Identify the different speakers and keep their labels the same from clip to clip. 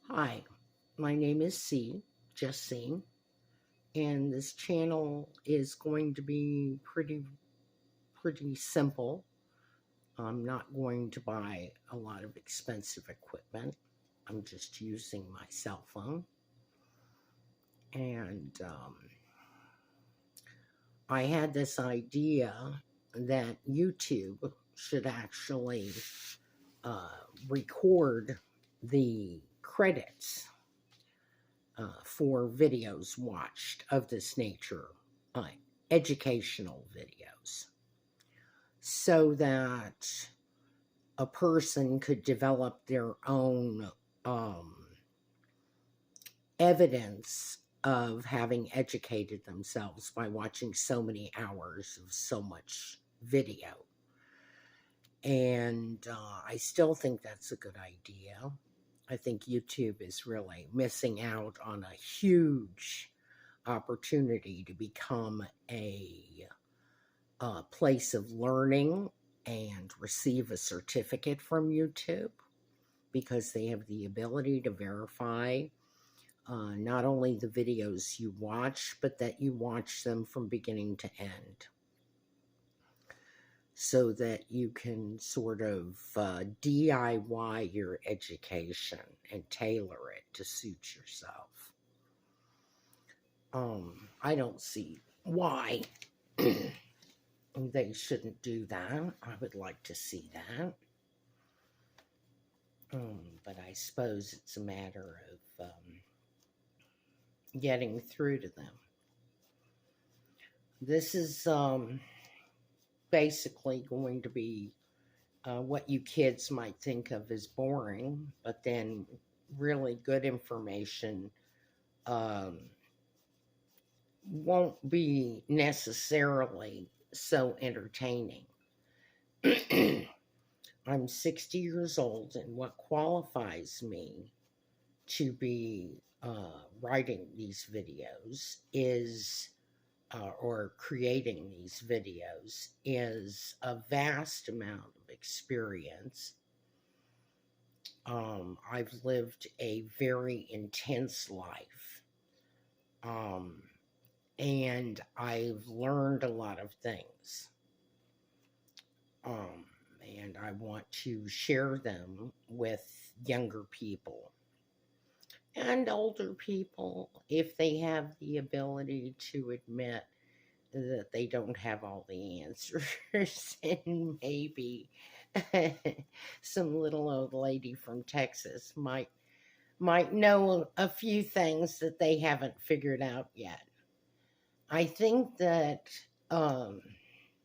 Speaker 1: Hi, my name is C, just C, and this channel is going to be pretty simple. I'm not going to buy a lot of expensive equipment. I'm just using my cell phone, and I had this idea that YouTube should actually uh, record the credits for videos watched of this nature, uh, educational videos, so that a person could develop their own um, evidence of having educated themselves by watching so many hours of so much video. And I still think that's a good idea. I think YouTube is really missing out on a huge opportunity to become a place of learning and receive a certificate from YouTube, because they have the ability to verify not only the videos you watch, but that you watch them from beginning to end, so that you can sort of DIY your education and tailor it to suit yourself. I don't see why they shouldn't do that. I would like to see that. But I suppose it's a matter of getting through to them. This is basically going to be what you kids might think of as boring, but then really good information won't be necessarily so entertaining. I'm 60 years old, and what qualifies me to be writing these videos is, or creating these videos, is a vast amount of experience. I've lived a very intense life, and I've learned a lot of things. And I want to share them with younger people and older people, if they have the ability to admit that they don't have all the answers. And maybe some little old lady from Texas might know a few things that they haven't figured out yet. I think that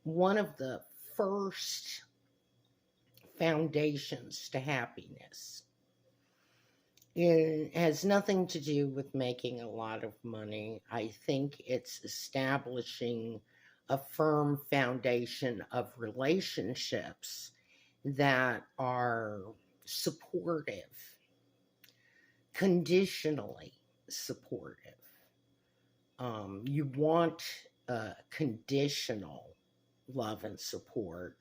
Speaker 1: one of the first foundations to happiness has nothing to do with making a lot of money. I think it's establishing a firm foundation of relationships that are supportive, conditionally supportive. You want conditional love and support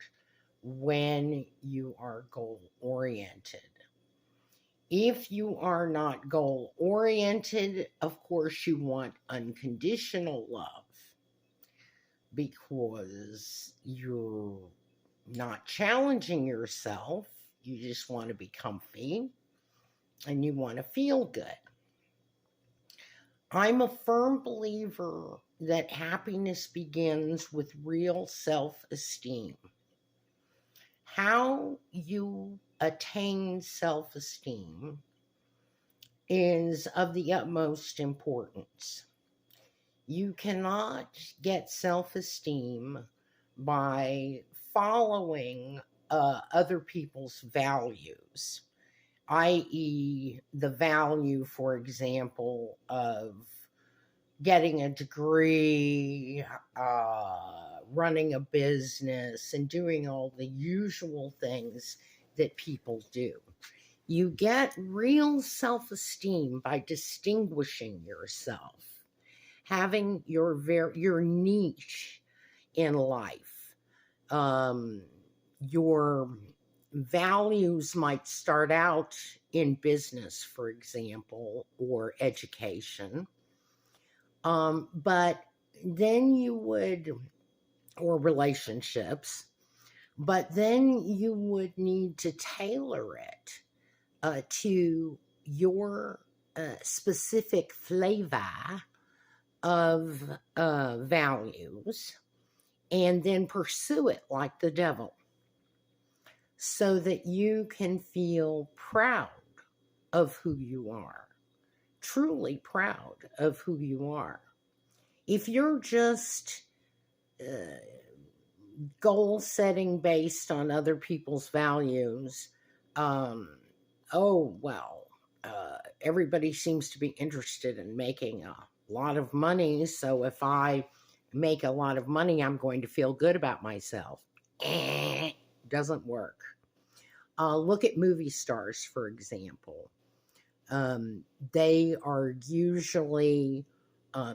Speaker 1: when you are goal oriented. If you are not goal oriented, of course, you want unconditional love, because you're not challenging yourself. You just want to be comfy and you want to feel good. I'm a firm believer that happiness begins with real self-esteem. How you attain self-esteem is of the utmost importance. You cannot get self-esteem by following other people's values, i.e., the value, for example, of getting a degree, running a business, and doing all the usual things that people do. You get real self-esteem by distinguishing yourself, having your niche in life, your values might start out in business, for example, or education. But then you would, or relationships, but then you would need to tailor it to your specific flavor of values, and then pursue it like the devil so that you can feel proud of who you are, truly proud of who you are. If you're just goal setting based on other people's values, oh, well, everybody seems to be interested in making a lot of money. So if I make a lot of money, I'm going to feel good about myself. Doesn't work. Look at movie stars, for example. They are usually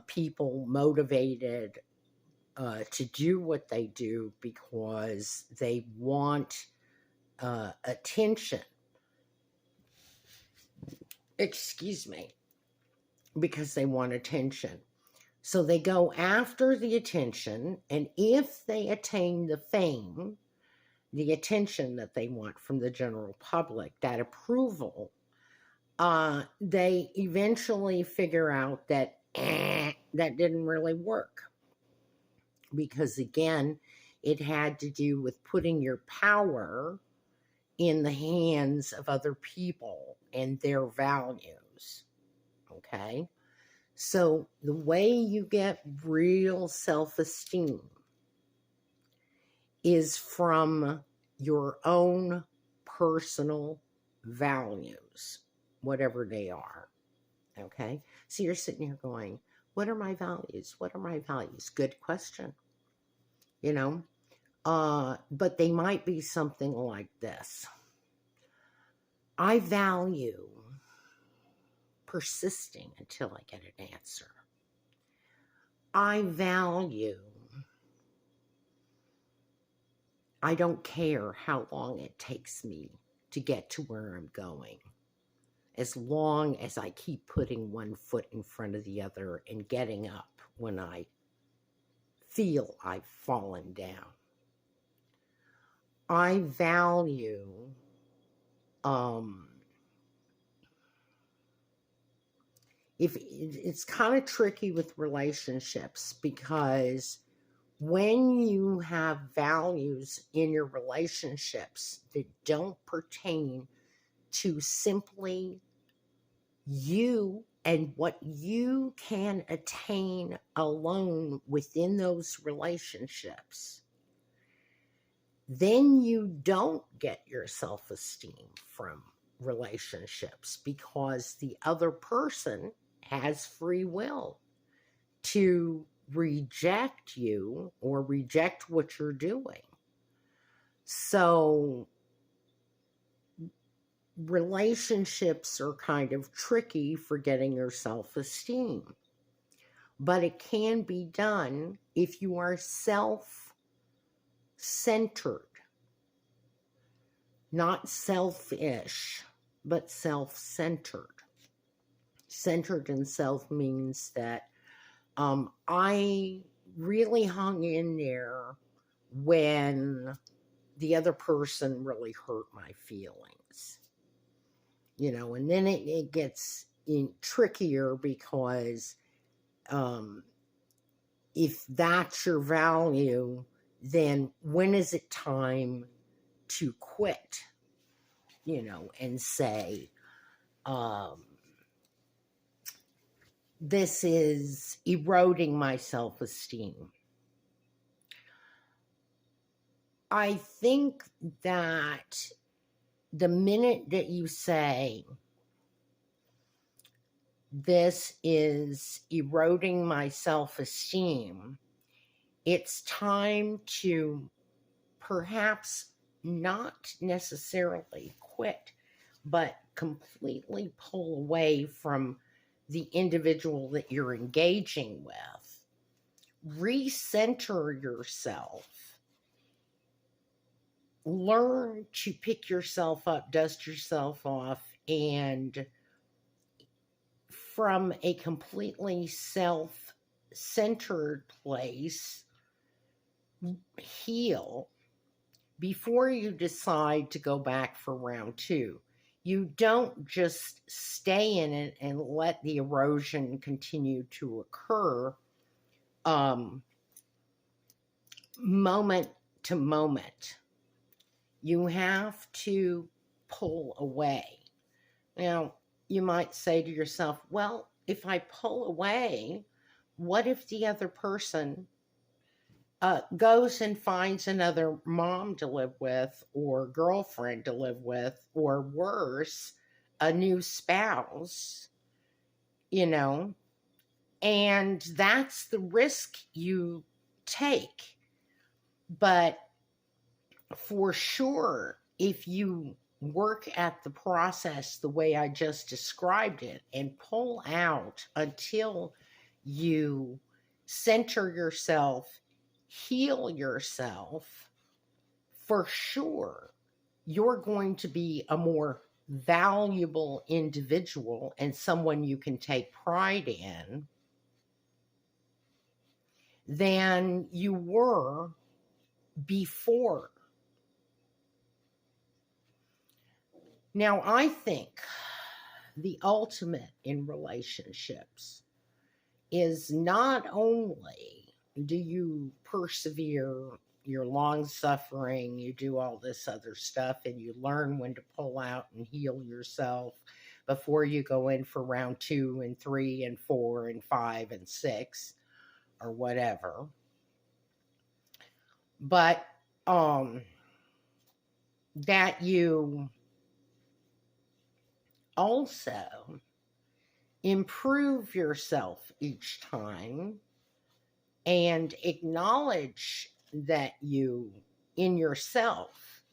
Speaker 1: people motivated to do what they do because they want attention. Excuse me. Because they want attention. So they go after the attention, and if they attain the fame, the attention that they want from the general public, that approval, they eventually figure out that that didn't really work. Because again, it had to do with putting your power in the hands of other people and their values. Okay? So the way you get real self-esteem is from your own personal values, whatever they are. Okay? So you're sitting here going, what are my values? What are my values? Good question. You know? But they might be something like this. I value persisting until I get an answer. I don't care how long it takes me to get to where I'm going, as long as I keep putting one foot in front of the other and getting up when I feel I've fallen down. I value if it's kind of tricky with relationships, because when you have values in your relationships that don't pertain to simply you and what you can attain alone within those relationships, then you don't get your self-esteem from relationships, because the other person has free will to reject you or reject what you're doing. So relationships are kind of tricky for getting your self-esteem, but it can be done if you are self-centered, not selfish, but self-centered. Centered in self means that I really hung in there when the other person really hurt my feelings. You know, and then it gets trickier, because if that's your value, then when is it time to quit? You know, and say, this is eroding my self-esteem. I think that the minute that you say, this is eroding my self-esteem, it's time to perhaps not necessarily quit, but completely pull away from the individual that you're engaging with. Recenter yourself learn to pick yourself up, dust yourself off, and from a completely self-centered place, heal before you decide to go back for round two. You don't just stay in it and let the erosion continue to occur moment to moment. You have to pull away. Now, you might say to yourself, well, if I pull away, what if the other person goes and finds another mom to live with, or girlfriend to live with, or worse, a new spouse, you know? And that's the risk you take. But for sure, if you work at the process the way I just described it and pull out until you center yourself, heal yourself, for sure, you're going to be a more valuable individual and someone you can take pride in than you were before. Now, I think the ultimate in relationships is not only do you persevere, you're long suffering, you do all this other stuff, and you learn when to pull out and heal yourself before you go in for round 2 and 3 and 4 and 5 and 6 or whatever. But that you also improve yourself each time and acknowledge that you, in yourself,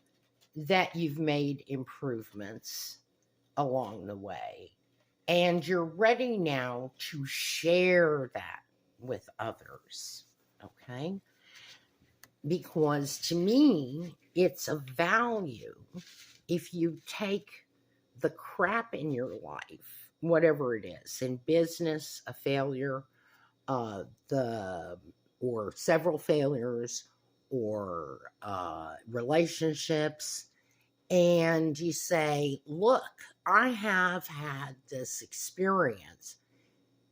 Speaker 1: that you've made improvements along the way. And you're ready now to share that with others, okay? Because to me, it's of value if you take the crap in your life, whatever it is, in business, a failure, or several failures, or relationships, and you say, look, I have had this experience.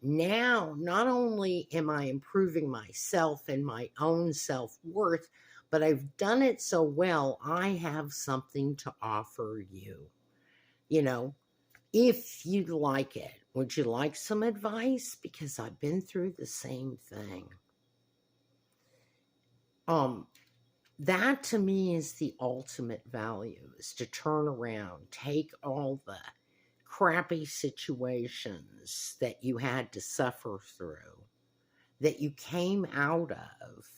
Speaker 1: Now, not only am I improving myself and my own self-worth, but I've done it so well, I have something to offer you. You know, if you'd like it, would you like some advice? Because I've been through the same thing. That to me is the ultimate value, is to turn around, take all the crappy situations that you had to suffer through, that you came out of,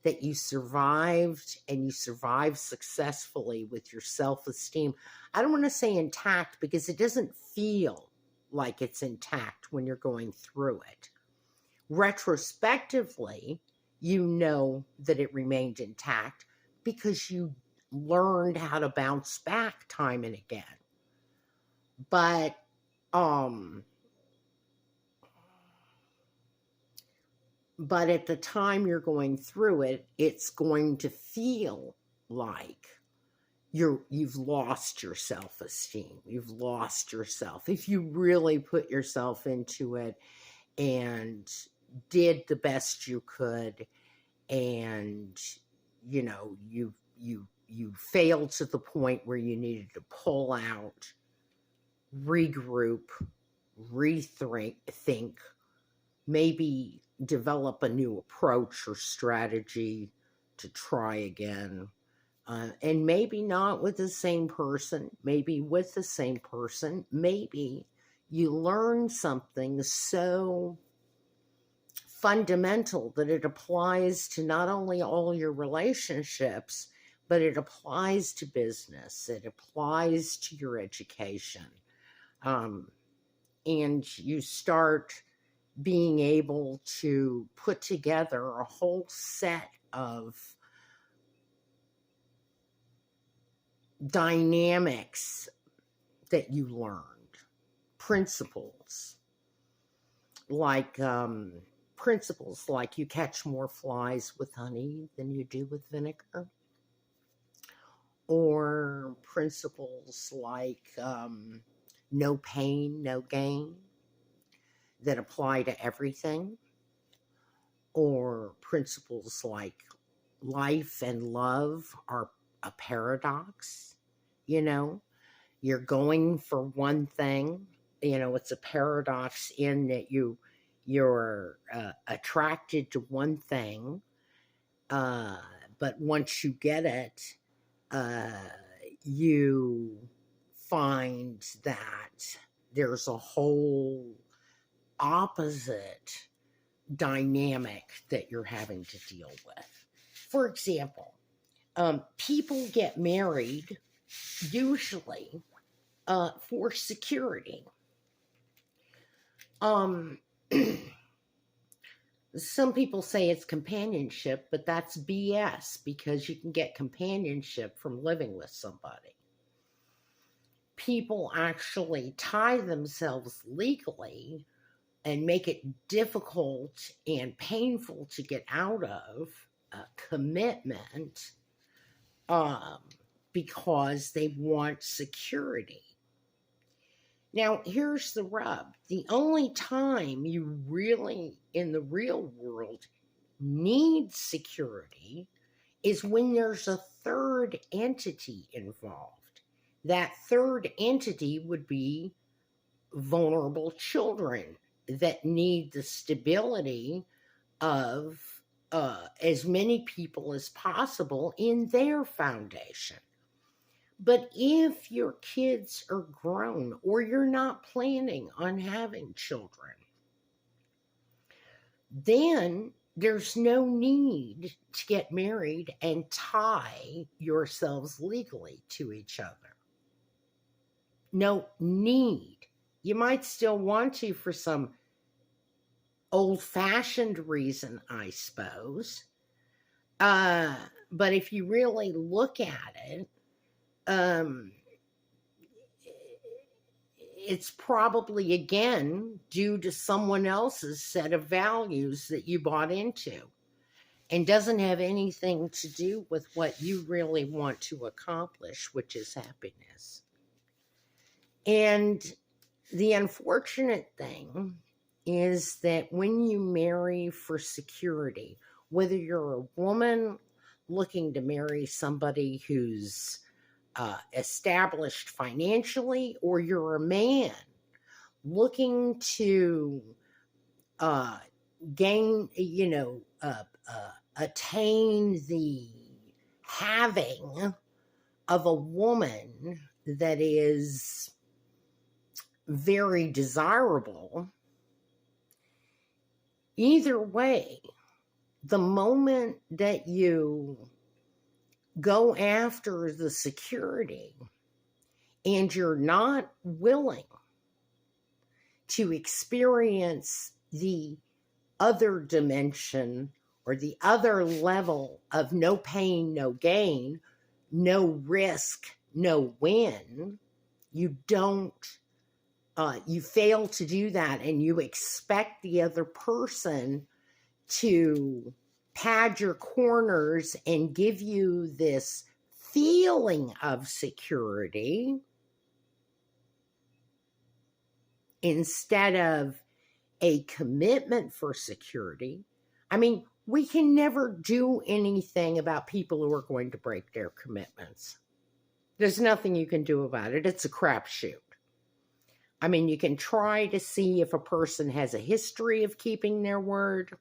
Speaker 1: that you survived, and you survived successfully with your self-esteem. I don't want to say intact, because it doesn't feel like it's intact when you're going through it. Retrospectively, you know that it remained intact because you learned how to bounce back time and again. But at the time you're going through it, it's going to feel like you've lost your self-esteem. You've lost yourself. If you really put yourself into it and did the best you could, and you know, you failed to the point where you needed to pull out, regroup, rethink, maybe develop a new approach or strategy to try again. And maybe not with the same person, maybe with the same person, maybe you learn something so fundamental that it applies to not only all your relationships, but it applies to business, it applies to your education. And you start being able to put together a whole set of dynamics that you learned, principles like you catch more flies with honey than you do with vinegar, or principles like no pain, no gain, that apply to everything, or principles like life and love are a paradox. You're going for one thing, it's a paradox in that you're attracted to one thing, but once you get it, you find that there's a whole opposite dynamic that you're having to deal with. For example, people get married usually for security. Some people say it's companionship, but that's BS, because you can get companionship from living with somebody. People actually tie themselves legally and make it difficult and painful to get out of a commitment because they want security. Now, here's the rub. The only time you really, in the real world, need security is when there's a third entity involved. That third entity would be vulnerable children that need the stability of as many people as possible in their foundation. But if your kids are grown, or you're not planning on having children, then there's no need to get married and tie yourselves legally to each other. No need. You might still want to for some old-fashioned reason, I suppose. But if you really look at it, it's probably, again, due to someone else's set of values that you bought into, and doesn't have anything to do with what you really want to accomplish, which is happiness. And the unfortunate thing is that when you marry for security, whether you're a woman looking to marry somebody who's established financially, or you're a man looking to gain, attain the having of a woman that is very desirable, either way, the moment that you go after the security and you're not willing to experience the other dimension or the other level of no pain, no gain, no risk, no win, you fail to do that, and you expect the other person to pad your corners and give you this feeling of security instead of a commitment for security. I mean, we can never do anything about people who are going to break their commitments. There's nothing you can do about it. It's a crapshoot. I mean, you can try to see if a person has a history of keeping their word.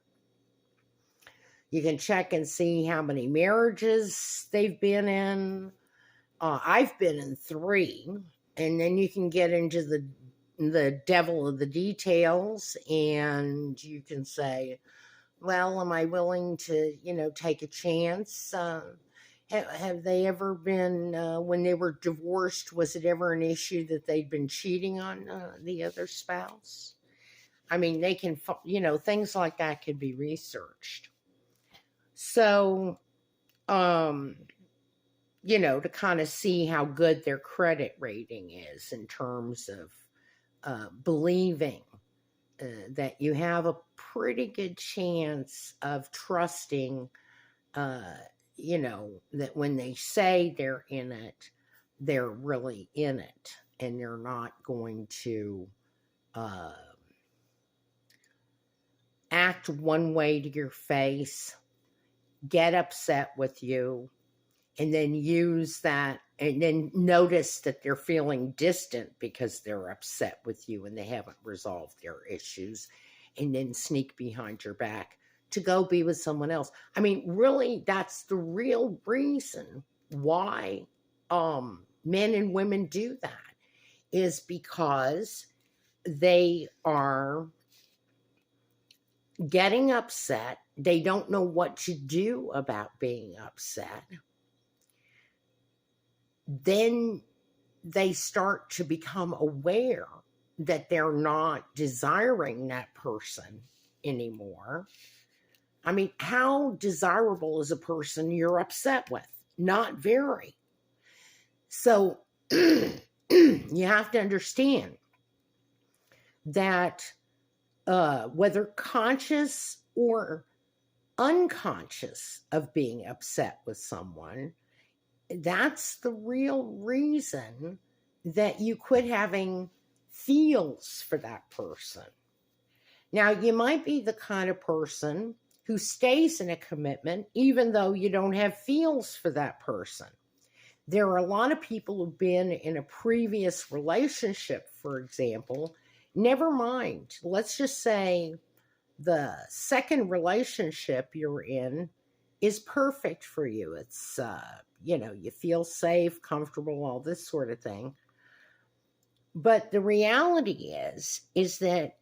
Speaker 1: You can check and see how many marriages they've been in. I've been in 3, and then you can get into the devil of the details, and you can say, well, am I willing to, take a chance? Have they ever been, when they were divorced, was it ever an issue that they'd been cheating on the other spouse? I mean, they can, things like that could be researched. So, to kind of see how good their credit rating is in terms of believing that you have a pretty good chance of trusting, that when they say they're in it, they're really in it, and they're not going to act one way to your face, get upset with you, and then use that, and then notice that they're feeling distant because they're upset with you and they haven't resolved their issues, and then sneak behind your back to go be with someone else. I mean, really, that's the real reason why men and women do that, is because they are getting upset. They don't know what to do about being upset. Then they start to become aware that they're not desiring that person anymore. I mean, how desirable is a person you're upset with? Not very. So you have to understand that whether conscious or unconscious of being upset with someone, that's the real reason that you quit having feels for that person. Now, you might be the kind of person who stays in a commitment even though you don't have feels for that person. There are a lot of people who've been in a previous relationship, for example. Never mind, let's just say the second relationship you're in is perfect for you. It's, you feel safe, comfortable, all this sort of thing. But the reality is that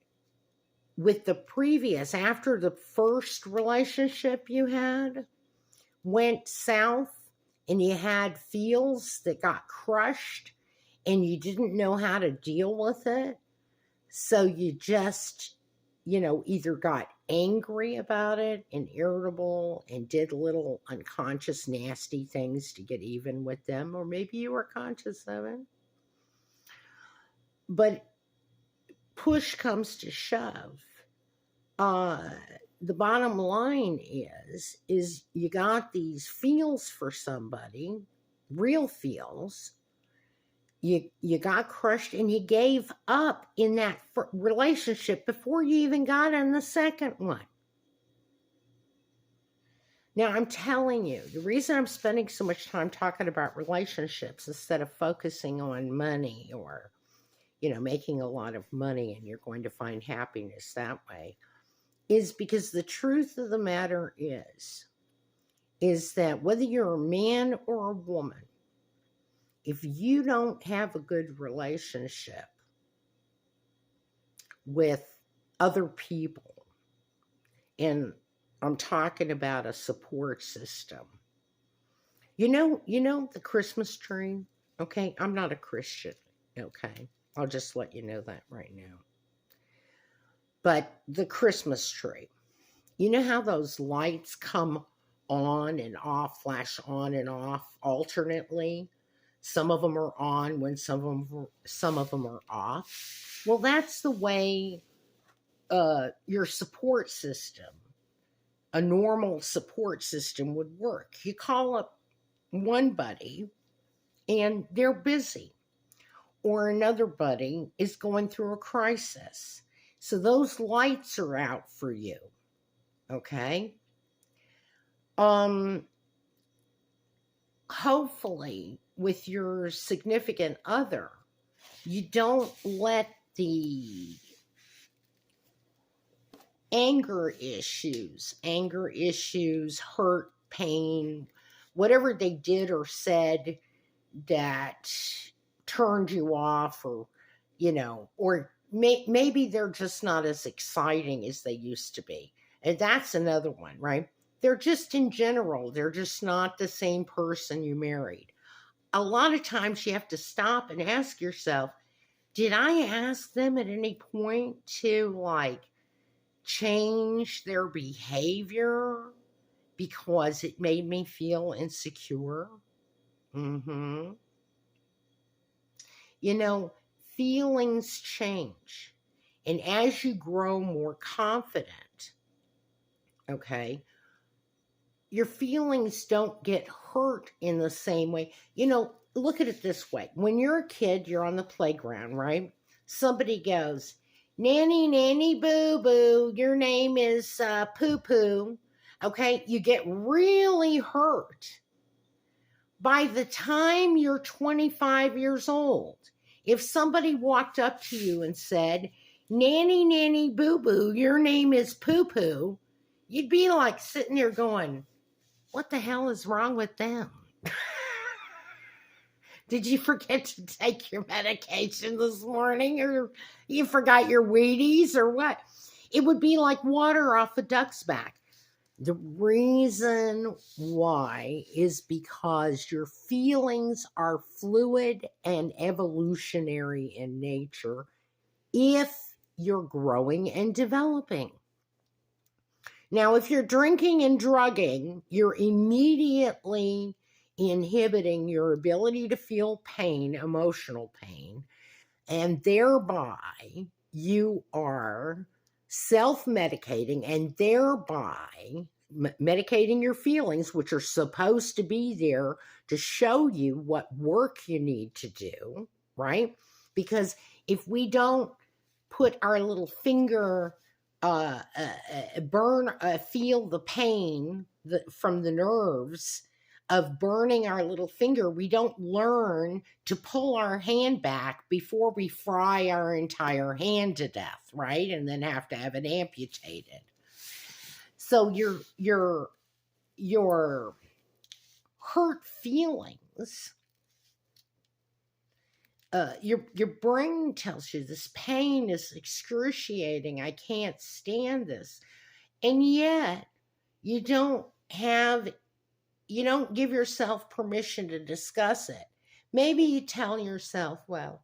Speaker 1: with the previous, after the first relationship you had went south and you had feels that got crushed and you didn't know how to deal with it, so you just, either got angry about it and irritable and did little unconscious nasty things to get even with them, or maybe you were conscious of it. But push comes to shove. The bottom line is you got these feels for somebody, real feels. You got crushed and you gave up in that relationship before you even got in the second one. Now, I'm telling you, the reason I'm spending so much time talking about relationships instead of focusing on money or, making a lot of money and you're going to find happiness that way, is because the truth of the matter is that whether you're a man or a woman, if you don't have a good relationship with other people, and I'm talking about a support system, you know the Christmas tree, okay? I'm not a Christian, okay? I'll just let you know that right now. But the Christmas tree, you know how those lights come on and off, flash on and off alternately? Some of them are on when some of them are off. Well, that's the way your support system, a normal support system, would work. You call up one buddy and they're busy, or another buddy is going through a crisis. So those lights are out for you, okay? Hopefully, with your significant other, you don't let the anger issues, hurt, pain, whatever they did or said that turned you off, or, or maybe they're just not as exciting as they used to be. And that's another one, right? They're just, in general, they're just not the same person you married. A lot of times you have to stop and ask yourself, did I ask them at any point to change their behavior because it made me feel insecure? Mm-hmm. You know, feelings change. And as you grow more confident, okay, your feelings don't get hurt in the same way. You know, look at it this way. When you're a kid, you're on the playground, right? Somebody goes, Nanny, Nanny, Boo Boo, your name is Poo Poo. Okay, you get really hurt. By the time you're 25 years old, if somebody walked up to you and said, Nanny, Nanny, Boo Boo, your name is Poo Poo, you'd be like sitting there going, what the hell is wrong with them? Did you forget to take your medication this morning, or you forgot your Wheaties, or what? It would be like water off a duck's back. The reason why is because your feelings are fluid and evolutionary in nature if you're growing and developing. Now, if you're drinking and drugging, you're immediately inhibiting your ability to feel pain, emotional pain, and thereby you are self-medicating and thereby medicating your feelings, which are supposed to be there to show you what work you need to do, right? Because if we don't put our little finger feel the pain from the nerves of burning our little finger, we don't learn to pull our hand back before we fry our entire hand to death, right? And then have to have it amputated. So your hurt feelings, your brain tells you this pain is excruciating. I can't stand this. And yet you don't give yourself permission to discuss it. Maybe you tell yourself, well,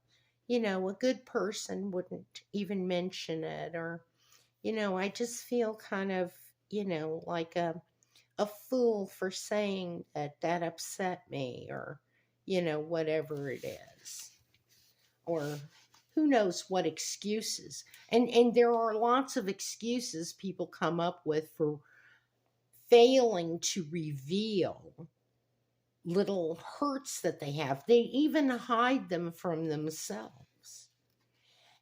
Speaker 1: a good person wouldn't even mention it, or, I just feel kind of, like a fool for saying that upset me, or, whatever it is. Or who knows what excuses. And there are lots of excuses people come up with for failing to reveal little hurts that they have. They even hide them from themselves.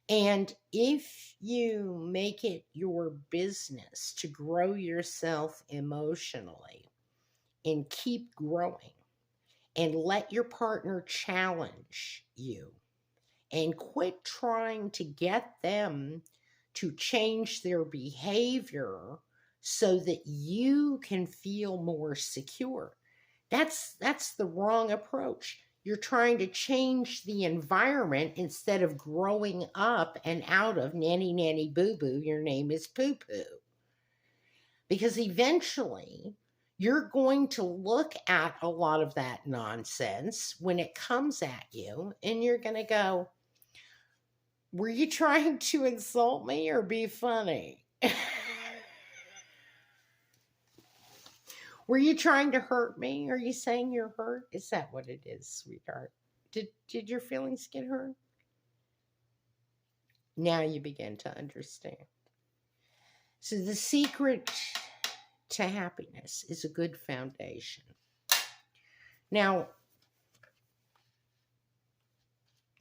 Speaker 1: And if you make it your business to grow yourself emotionally and keep growing, and let your partner challenge you, and quit trying to get them to change their behavior so that you can feel more secure. That's the wrong approach. You're trying to change the environment instead of growing up and out of nanny, nanny, boo, boo, your name is poo, poo. Because eventually you're going to look at a lot of that nonsense when it comes at you, and you're going to go, were you trying to insult me or be funny? Were you trying to hurt me? Are you saying you're hurt? Is that what it is, sweetheart? Did your feelings get hurt? Now you begin to understand. So the secret to happiness is a good foundation. Now,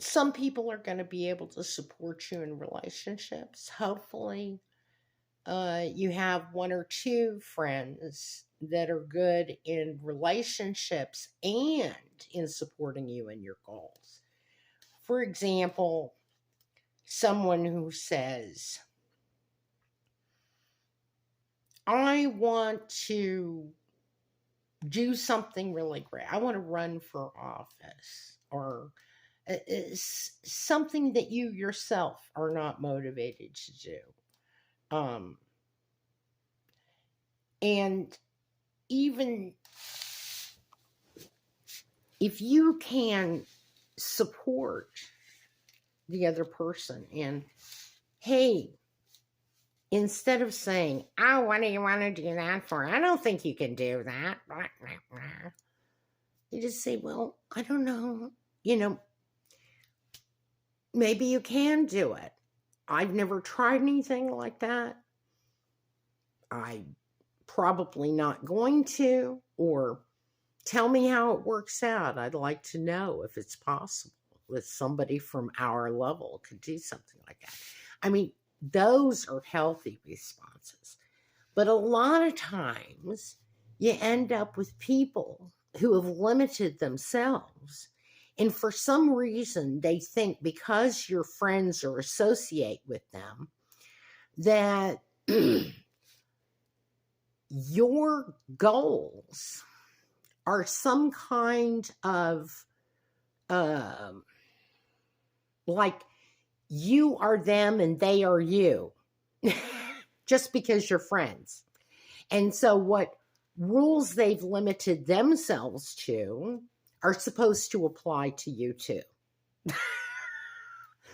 Speaker 1: some people are going to be able to support you in relationships. Hopefully, you have one or two friends that are good in relationships and in supporting you in your goals. For example, someone who says, I want to do something really great. I want to run for office, or something that you yourself are not motivated to do. And even if you can support the other person, and hey, instead of saying, oh, what do you want to do that for? I don't think you can do that. You just say, well, I don't know. You know, maybe you can do it. I've never tried anything like that. I'm probably not going to, or tell me how it works out. I'd like to know if it's possible that somebody from our level could do something like that. I mean, those are healthy responses. But a lot of times you end up with people who have limited themselves. And for some reason, they think because your friends or associate with them, that your goals are some kind of like you are them and they are you, just because you're friends. And so what rules they've limited themselves to are supposed to apply to you too,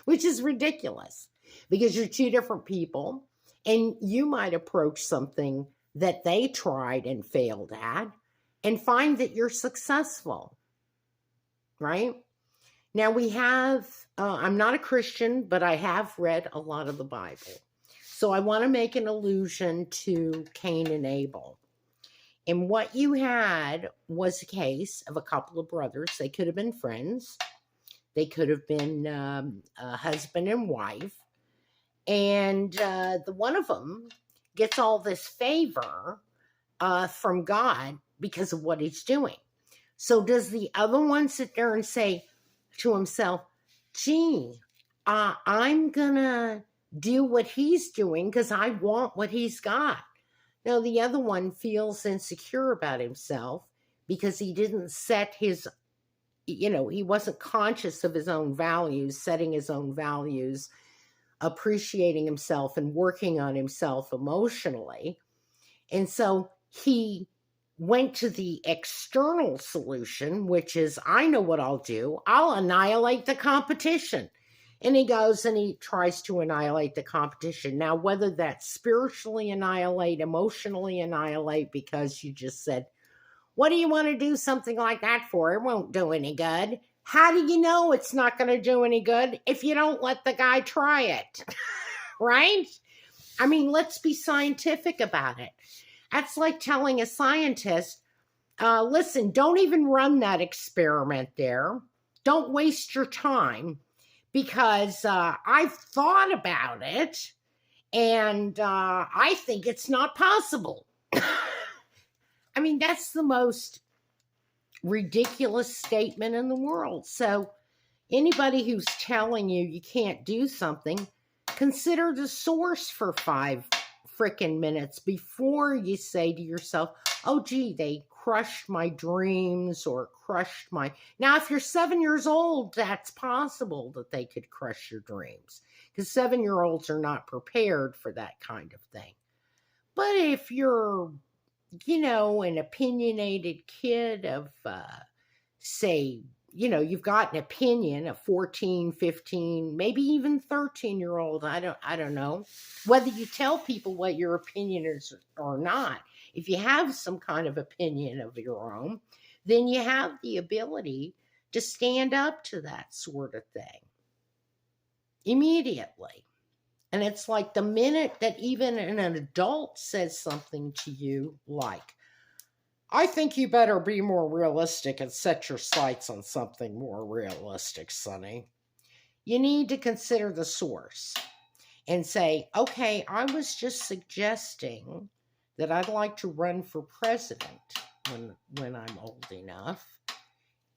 Speaker 1: which is ridiculous because you're two different people and you might approach something that they tried and failed at and find that you're successful, right? Now we have, I'm not a Christian, but I have read a lot of the Bible. So I want to make an allusion to Cain and Abel. And what you had was a case of a couple of brothers. They could have been friends. They could have been a husband and wife. And the one of them gets all this favor from God because of what he's doing. So does the other one sit there and say to himself, gee, I'm going to do what he's doing because I want what he's got? No, the other one feels insecure about himself because he didn't set his, he wasn't conscious of his own values, setting his own values, appreciating himself and working on himself emotionally. And so he went to the external solution, which is, I know what I'll do. I'll annihilate the competition. And he goes and he tries to annihilate the competition. Now, whether that's spiritually annihilate, emotionally annihilate, because you just said, what do you want to do something like that for? It won't do any good. How do you know it's not going to do any good if you don't let the guy try it? Right? I mean, let's be scientific about it. That's like telling a scientist, listen, don't even run that experiment there. Don't waste your time because I've thought about it and I think it's not possible. I mean, that's the most ridiculous statement in the world. So anybody who's telling you you can't do something, consider the source for 5 freaking minutes before you say to yourself, oh, gee, they crushed my dreams or crushed my... Now, if you're 7 years old, that's possible that they could crush your dreams because 7-year-olds are not prepared for that kind of thing. But if you're, an opinionated kid of, say, you've got an opinion, a 14, 15, maybe even 13-year-old. I don't know whether you tell people what your opinion is or not. If you have some kind of opinion of your own, then you have the ability to stand up to that sort of thing immediately. And it's like the minute that even an adult says something to you like, I think you better be more realistic and set your sights on something more realistic, Sonny. You need to consider the source and say, okay, I was just suggesting that I'd like to run for president when I'm old enough.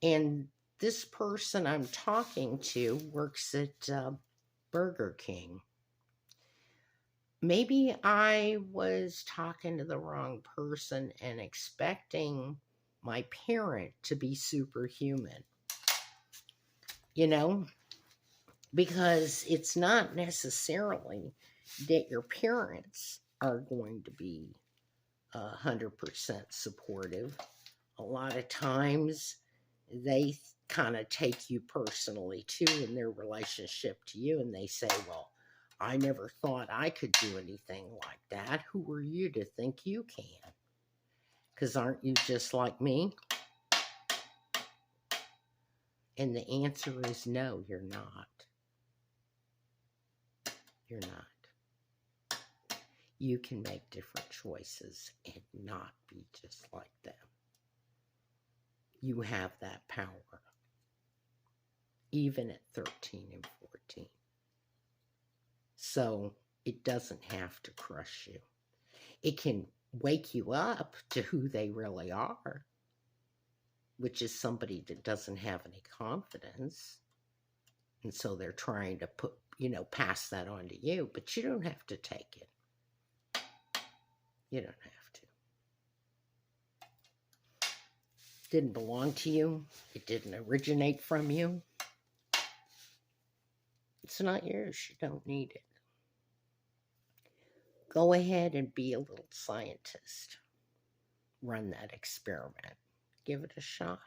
Speaker 1: And this person I'm talking to works at Burger King. Maybe I was talking to the wrong person and expecting my parent to be superhuman, because it's not necessarily that your parents are going to be 100% supportive. A lot of times they kind of take you personally too in their relationship to you, and they say, well, I never thought I could do anything like that. Who are you to think you can? Because aren't you just like me? And the answer is no, you're not. You're not. You can make different choices and not be just like them. You have that power, even at 13 and 14. So it doesn't have to crush you. It can wake you up to who they really are, which is somebody that doesn't have any confidence. And so they're trying to pass that on to you, but you don't have to take it. You don't have to. It didn't belong to you. It didn't originate from you. It's not yours. You don't need it. Go ahead and be a little scientist. Run that experiment. Give it a shot.